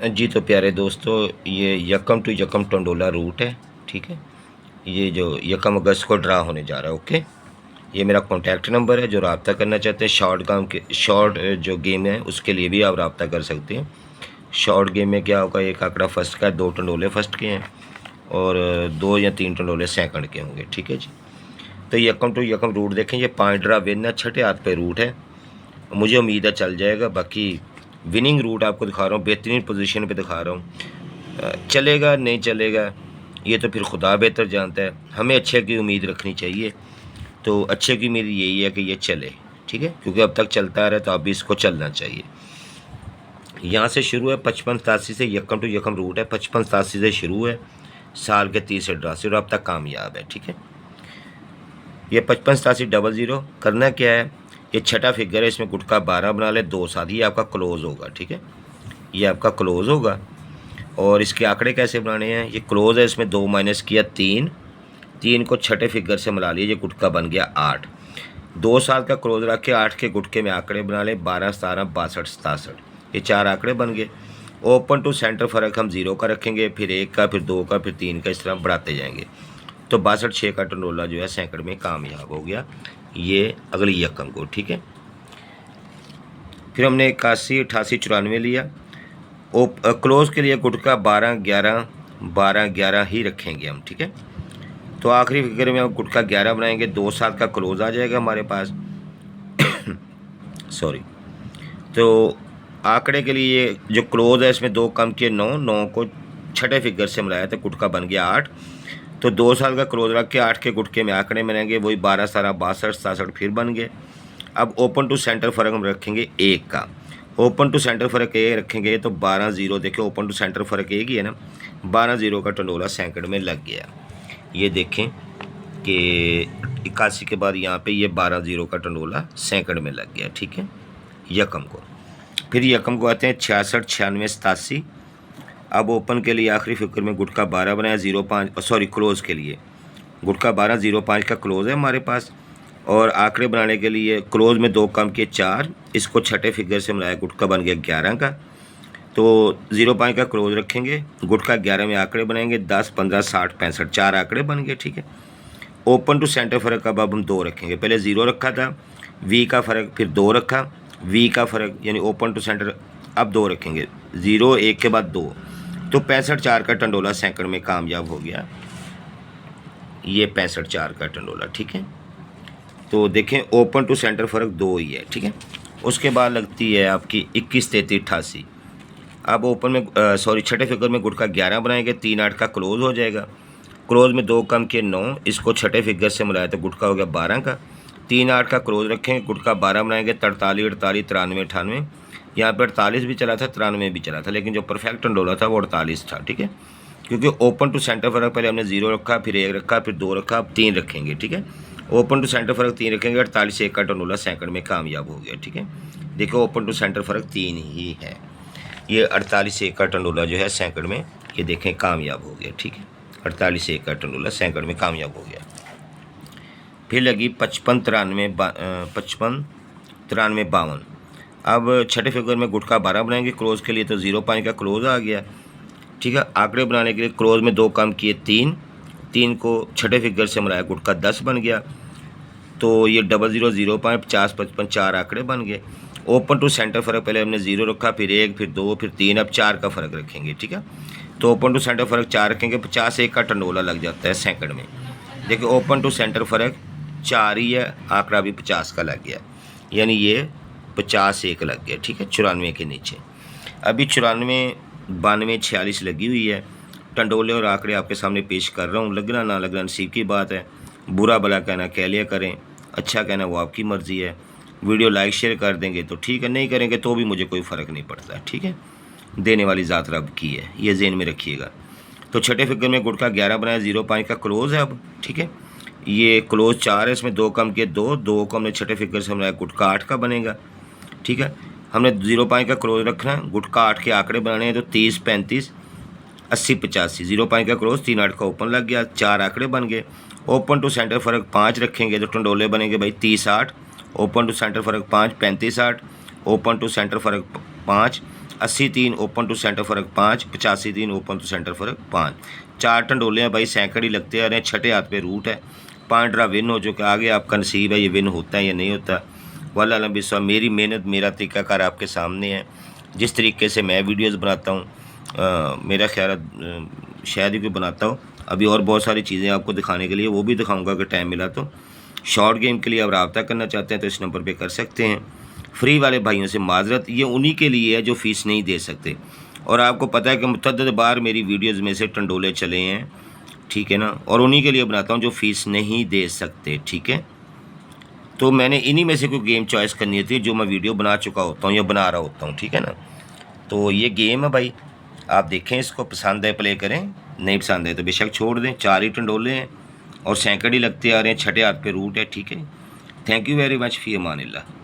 जी तो प्यारे दोस्तों, ये यकम टू यकम टंडोला रूट है। ठीक है, ये जो यकम अगस्त को ड्रा होने जा रहा है। ओके, ये मेरा कॉन्टैक्ट नंबर है। जो रब्ता करना चाहते हैं शॉर्ट जो गेम है उसके लिए भी आप रब्ता कर सकते हैं। शॉर्ट गेम में क्या होगा, एक आंकड़ा फर्स्ट का है, 2 टंडोले फर्स्ट के हैं और 2 या 3 टंडोले सेकंड के होंगे। ठीक है जी। तो यकम टू यकम रूट देखें, ये 5 ड्रा विन है, छठे हाथ पे रूट है। मुझे उम्मीद है चल जाएगा। बाकी विनिंग रूट आपको दिखा रहा हूँ, बेहतरीन पोजीशन पे दिखा रहा हूँ। चलेगा नहीं चलेगा ये तो फिर खुदा बेहतर जानता है। हमें अच्छे की उम्मीद रखनी चाहिए। तो अच्छे की उम्मीद यही है कि ये चले। ठीक है, क्योंकि अब तक चलता आ रहा है तो अब भी इसको चलना चाहिए। यहाँ से शुरू है 55-87 से, यकम टू यकम रूट है, 55-87 से शुरू है, साल के 30 ड्रा से और अब तक कामयाब है। ठीक है, ये 55-87-00 करना क्या है, ये छठा फिगर है, इसमें गुटका 12 बना ले, 2 साथ, ये आपका क्लोज होगा। ठीक है, ये आपका क्लोज होगा। और इसके आंकड़े कैसे बनाने हैं, ये क्लोज है, इसमें 2 माइनस किया 3, 3 को छठे फिगर से मिला लिए, ये गुटका बन गया 8। 2 साल का क्लोज रख के 8 के गुटके में आंकड़े बना ले, 12, 17, 62, 67, ये 4 आंकड़े बन गए। ओपन टू सेंटर फ़र्क हम 0 का रखेंगे, फिर 1 का, फिर 2 का, फिर 3 का, इस तरह बढ़ाते जाएंगे। तो 62-6 का टंडोला जो है सैकड़ में कामयाब हो गया, ये अगली यकम को। ठीक है, फिर हमने 81, 88, 94 लिया। क्लोज के लिए गुटका 12, 11, 12, 11 ही रखेंगे हम। ठीक है, तो आखिरी फिगर में हम गुटका 11 बनाएंगे, 2 साल का क्लोज आ जाएगा हमारे पास। सॉरी, तो आंकड़े के लिए जो क्लोज है इसमें 2 कम किए 9, 9 को छठे फिगर से मिलाया तो गुटका बन गया 8। तो 2 साल का क्लोज रख के 8 के गुटके में आंकड़े बनेंगे, वही 12, 17, 62, 67 फिर बन गए। अब ओपन टू सेंटर फ़र्क हम रखेंगे 1 का। ओपन टू सेंटर फ़र्क ए रखेंगे तो 12-0, देखिए ओपन टू सेंटर फ़र्क एक ही है ना, 12-0 का टंडोला सैकड़ में लग गया। ये देखें कि 81 के बाद यहाँ पे ये 12-0 का टंडोला सैकड़ में लग गया। ठीक है, यकम को। फिर यकम को आते हैं 66, 96, 87। अब ओपन के लिए आखिरी फिगर में गुटका 12 बनाया, 05, सॉरी क्लोज के लिए गुटका 12, 05 का क्लोज है हमारे पास। और आंकड़े बनाने के लिए क्लोज में 2 कम किए 4, इसको छठे फिगर से मिलाया, गुटका बन गया 11 का। तो 05 का क्लोज रखेंगे, गुटका 11 में आंकड़े बनाएंगे, 10, 15, 60, 65, 4 आंकड़े बन गए। ठीक है, ओपन टू सेंटर फ़र्क अब हम 2 रखेंगे, पहले 0 रखा था, वी का फ़र्क, फिर 2 रखा, वी का फ़र्क यानी ओपन टू सेंटर अब 2 रखेंगे, 0, 1 के बाद 2, तो 65-4 का टंडोला सैकड़ में कामयाब हो गया, ये 65-4 का टंडोला। ठीक है, तो देखें ओपन टू सेंटर फ़र्क 2 ही है। ठीक है, उसके बाद लगती है आपकी 21, 33, 88। अब ओपन में छठे फिगर में गुटका 11 बनाएंगे, 3, 8 का क्लोज हो जाएगा। क्लोज में 2 कम के 9, इसको छठे फिगर से मिलाया तो गुटका हो गया 12 का। 3, 8 का क्लोज रखेंगे, गुटका 12 बनाएंगे, 43, 48, 93, 98। यहाँ पर 48 भी चला था, 93 भी चला था, लेकिन जो परफेक्ट टंडोला था वो 48 था। ठीक है, क्योंकि ओपन टू सेंटर फ़र्क पहले हमने 0 रखा, फिर 1 रखा, फिर 2 रखा, अब 3 रखेंगे। ठीक है, ओपन टू सेंटर फ़र्क 3 रखेंगे, 48-1 का टंडोला सैकड़ में कामयाब हो गया। ठीक है, देखो ओपन टू सेंटर फ़र्क 3 ही है, ये 48-1 का टंडोला जो है सैकड़ में, ये देखें कामयाब हो गया। ठीक है, 48-1 का टंडोला सैकड़ में कामयाब हो गया। फिर लगी 55, 93, 55, 93, 52। अब छठे फिगर में गुटका 12 बनाएंगे, क्लोज के लिए तो 05 का क्लोज आ गया। ठीक है, आंकड़े बनाने के लिए क्लोज में 2 कम किए 3, 3 को छठे फिगर से मिलाया, गुटका 10 बन गया। तो ये 00, 05, 50, 55, 4 आंकड़े बन गए। ओपन टू सेंटर फ़र्क पहले हमने 0 रखा, फिर 1, फिर 2, फिर 3, अब 4 का फ़र्क रखेंगे। ठीक है, तो ओपन टू सेंटर फ़र्क 4 रखेंगे, 50-1 का टंडोला लग जाता है सैकड़ में। देखिए ओपन टू सेंटर फ़र्क 4 ही है, आंकड़ा भी 50 का लग गया, यानी ये 50-1 लग गया। ठीक है, 94 के नीचे। अभी 94, 92, 46 लगी हुई है। टंडोले और आंकड़े आपके सामने पेश कर रहा हूँ, लगना ना लगना नसीब की बात है। बुरा भला कहना कह लिया करें, अच्छा कहना वो आपकी मर्ज़ी है। वीडियो लाइक शेयर कर देंगे तो ठीक है, नहीं करेंगे तो भी मुझे कोई फ़र्क नहीं पड़ता। ठीक है, देने वाली ज़ात रब की है, ये ज़हन में रखिएगा। तो छठे फिगर में गुटका 11 बनाया, 05 का क्लोज़ है अब। ठीक है, ये क्लोज़ 4 है, इसमें 2 कम किए 2, 2 को हमने छठे फिगर से बनाया, गुटका 8 का बनेगा। ठीक है, हमने 05 का क्लोज रखना है, गुटका 8 के आंकड़े बनाने हैं, तो 30, 35, 80, 85, 05 का क्लोज, 3, 8 का ओपन लग गया, 4 आंकड़े बन गए। ओपन टू सेंटर फ़र्क 5 रखेंगे तो टंडोले बनेंगे भाई 30, 8। ओपन टू सेंटर फ़र्क 5, 35, 8। ओपन टू सेंटर फ़र्क 5, 80-3 ओपन टू सेंटर फ़र्क 5, 85-3 ओपन टू सेंटर फ़र्क 5। 4 टंडोले हैं भाई, सैकड़ ही लगते आ रहे हैं, छठे हाथ पे रूट है। 5 ड्रा विन हो चुका है। आगे आपका नसीब है, ये विन होता है या नहीं होता, वल्लाह अलम बिस्वा। मेरी मेहनत, मेरा तरीक़ाकार आपके सामने है। जिस तरीके से मैं वीडियोज़ बनाता हूँ, मेरा ख्याल शायद ही कोई बनाता हो। अभी और बहुत सारी चीज़ें आपको दिखाने के लिए, वो भी दिखाऊंगा अगर टाइम मिला तो। शॉर्ट गेम के लिए आप रब्ता करना चाहते हैं तो इस नंबर पे कर सकते हैं। फ्री वाले भाइयों से माजरत, ये उन्हीं के लिए है जो फ़ीस नहीं दे सकते। और आपको पता है कि मुतअद्दिद बार मेरी वीडियोज़ में से टंडोले चले हैं, ठीक है ना, और उन्हीं के लिए बनाता हूँ जो फ़ीस नहीं दे सकते, ठीक है। तो मैंने इन्हीं में से कोई गेम चॉइस करनी थी जो मैं वीडियो बना चुका होता हूँ या बना रहा होता हूँ, ठीक है ना। तो ये गेम है भाई, आप देखें, इसको पसंद है प्ले करें, नहीं पसंद है तो बेशक छोड़ दें। 4 ही टंडोले हैं और सैकड़ ही लगते आ रहे हैं, छठे हाथ पे रूट है, ठीक है। Thank you very much, fee Aman Allah.